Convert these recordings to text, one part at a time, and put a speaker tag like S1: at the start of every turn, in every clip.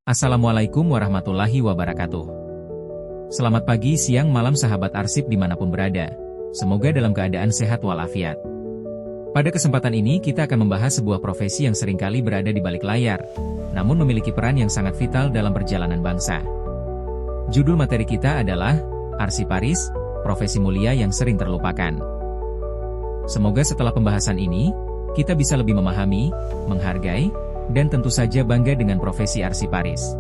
S1: Assalamualaikum warahmatullahi wabarakatuh. Selamat pagi, siang, malam sahabat arsip dimanapun berada. Semoga dalam keadaan sehat walafiat. Pada kesempatan ini kita akan membahas sebuah profesi yang seringkali berada di balik layar, namun memiliki peran yang sangat vital dalam perjalanan bangsa. Judul materi kita adalah Arsiparis, profesi mulia yang sering terlupakan. Semoga setelah pembahasan ini, kita bisa lebih memahami, menghargai, dan tentu saja bangga dengan profesi arsiparis.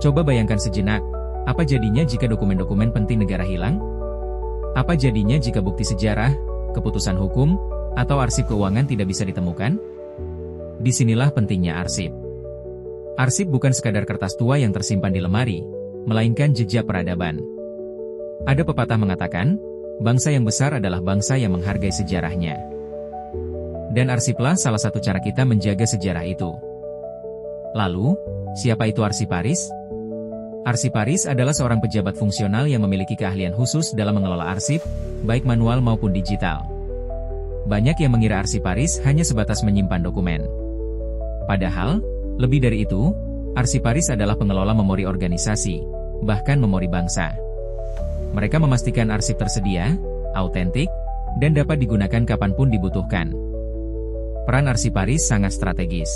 S1: Coba bayangkan sejenak, apa jadinya jika dokumen-dokumen penting negara hilang? Apa jadinya jika bukti sejarah, keputusan hukum, atau arsip keuangan tidak bisa ditemukan? Disinilah pentingnya arsip. Arsip bukan sekadar kertas tua yang tersimpan di lemari, melainkan jejak peradaban. Ada pepatah mengatakan, bangsa yang besar adalah bangsa yang menghargai sejarahnya. Dan arsiplah salah satu cara kita menjaga sejarah itu. Lalu, siapa itu arsiparis? Arsiparis adalah seorang pejabat fungsional yang memiliki keahlian khusus dalam mengelola arsip, baik manual maupun digital. Banyak yang mengira arsiparis hanya sebatas menyimpan dokumen. Padahal, lebih dari itu, arsiparis adalah pengelola memori organisasi, bahkan memori bangsa. Mereka memastikan arsip tersedia, autentik, dan dapat digunakan kapanpun dibutuhkan. Peran arsiparis sangat strategis.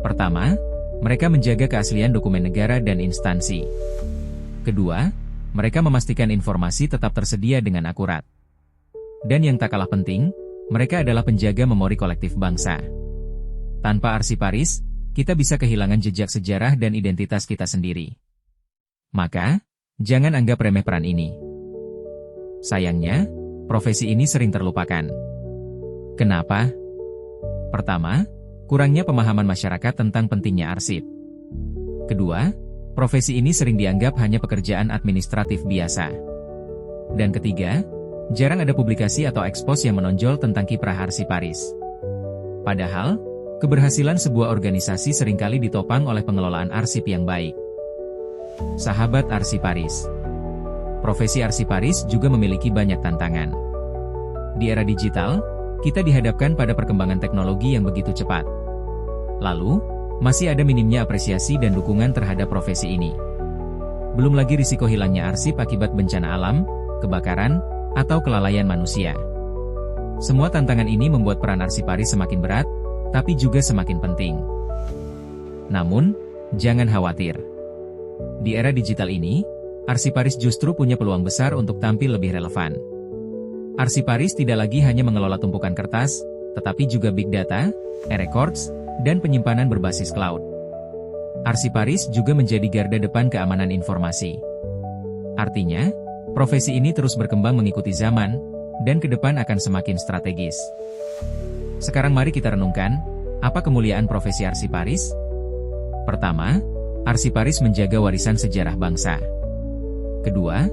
S1: Pertama, mereka menjaga keaslian dokumen negara dan instansi. Kedua, mereka memastikan informasi tetap tersedia dengan akurat. Dan yang tak kalah penting, mereka adalah penjaga memori kolektif bangsa. Tanpa arsiparis, kita bisa kehilangan jejak sejarah dan identitas kita sendiri. Maka, jangan anggap remeh peran ini. Sayangnya, profesi ini sering terlupakan. Kenapa? Pertama, kurangnya pemahaman masyarakat tentang pentingnya arsip. Kedua, profesi ini sering dianggap hanya pekerjaan administratif biasa. Dan ketiga, jarang ada publikasi atau ekspos yang menonjol tentang kiprah arsiparis. Padahal, keberhasilan sebuah organisasi seringkali ditopang oleh pengelolaan arsip yang baik. Sahabat arsiparis, profesi arsiparis juga memiliki banyak tantangan. Di era digital, kita dihadapkan pada perkembangan teknologi yang begitu cepat. Lalu, masih ada minimnya apresiasi dan dukungan terhadap profesi ini. Belum lagi risiko hilangnya arsip akibat bencana alam, kebakaran, atau kelalaian manusia. Semua tantangan ini membuat peran arsiparis semakin berat, tapi juga semakin penting. Namun, jangan khawatir. Di era digital ini, arsiparis justru punya peluang besar untuk tampil lebih relevan. Arsiparis tidak lagi hanya mengelola tumpukan kertas, tetapi juga big data, e-records, dan penyimpanan berbasis cloud. Arsiparis juga menjadi garda depan keamanan informasi. Artinya, profesi ini terus berkembang mengikuti zaman, dan ke depan akan semakin strategis. Sekarang mari kita renungkan, apa kemuliaan profesi arsiparis? Pertama, arsiparis menjaga warisan sejarah bangsa. Kedua,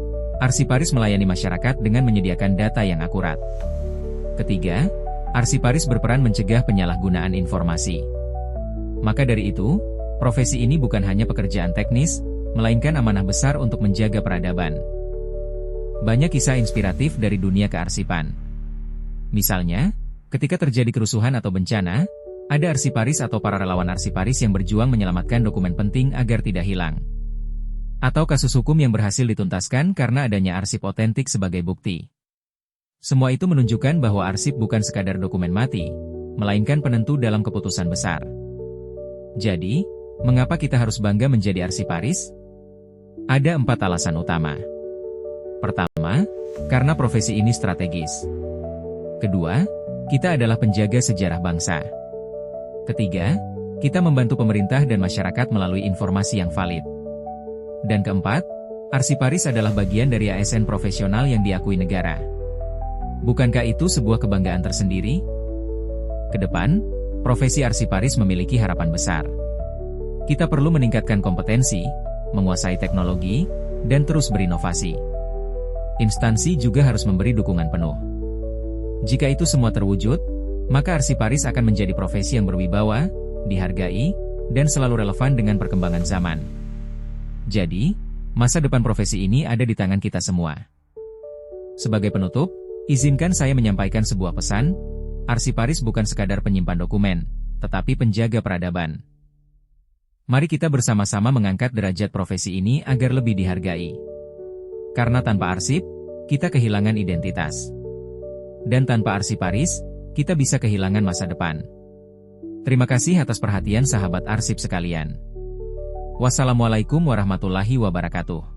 S1: arsiparis melayani masyarakat dengan menyediakan data yang akurat. Ketiga, arsiparis berperan mencegah penyalahgunaan informasi. Maka dari itu, profesi ini bukan hanya pekerjaan teknis, melainkan amanah besar untuk menjaga peradaban. Banyak kisah inspiratif dari dunia kearsipan. Misalnya, ketika terjadi kerusuhan atau bencana, ada arsiparis atau para relawan arsiparis yang berjuang menyelamatkan dokumen penting agar tidak hilang. Atau kasus hukum yang berhasil dituntaskan karena adanya arsip otentik sebagai bukti. Semua itu menunjukkan bahwa arsip bukan sekadar dokumen mati, melainkan penentu dalam keputusan besar. Jadi, mengapa kita harus bangga menjadi arsiparis? Ada 4 alasan utama. Pertama, karena profesi ini strategis. Kedua, kita adalah penjaga sejarah bangsa. Ketiga, kita membantu pemerintah dan masyarakat melalui informasi yang valid. Dan keempat, arsiparis adalah bagian dari ASN profesional yang diakui negara. Bukankah itu sebuah kebanggaan tersendiri? Kedepan, profesi arsiparis memiliki harapan besar. Kita perlu meningkatkan kompetensi, menguasai teknologi, dan terus berinovasi. Instansi juga harus memberi dukungan penuh. Jika itu semua terwujud, maka arsiparis akan menjadi profesi yang berwibawa, dihargai, dan selalu relevan dengan perkembangan zaman. Jadi, masa depan profesi ini ada di tangan kita semua. Sebagai penutup, izinkan saya menyampaikan sebuah pesan, arsiparis bukan sekadar penyimpan dokumen, tetapi penjaga peradaban. Mari kita bersama-sama mengangkat derajat profesi ini agar lebih dihargai. Karena tanpa arsip, kita kehilangan identitas. Dan tanpa arsiparis, kita bisa kehilangan masa depan. Terima kasih atas perhatian sahabat arsip sekalian. Wassalamualaikum warahmatullahi wabarakatuh.